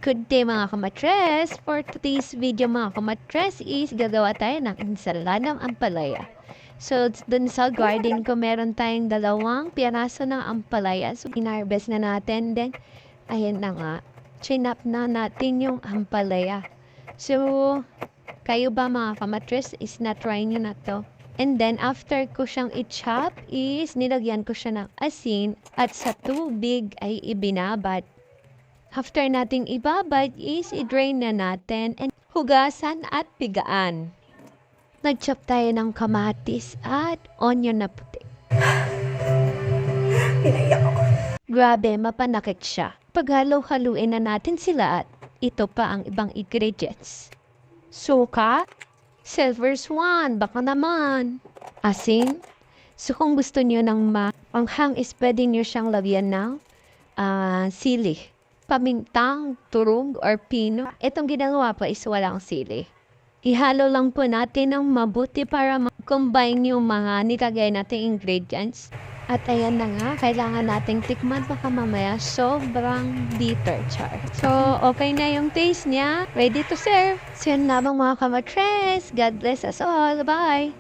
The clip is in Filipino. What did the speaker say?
Good day mga kamatres! For today's video mga kamatres is gagawa tayo ng ensaladang ampalaya. So dun sa garden ko meron tayong 2 piraso ng ampalaya. So inarbest na natin. Then ayan na nga. Chinap na natin yung ampalaya. So kayo ba mga kamatres is na-try nyo na to? And then after ko siyang i-chop is nilagyan ko siya ng asin at sa tubig ay ibinabad. After nating ibabad is i-drain na natin and hugasan at pigaan. Nag-chop tayo ng kamatis at onion na puti. Grabe, mapanakit siya. Paghalo-haluin na natin sila at ito pa ang ibang ingredients. Suka, silver swan, baka naman. Asin. So kung gusto niyo ng panghang is pwede niyo siyang lagyan ng sili. Pamintang, turog, or pino. Itong ginagawa pa is walang sili. Ihalo lang po natin ng mabuti para ma-combine yung mga nilagay nating ingredients. At ayan na nga, kailangan nating tikman baka mamaya sobrang bitter char. So, okay na yung taste niya. Ready to serve. So, yun lamang mga kamatres. God bless us all. Bye!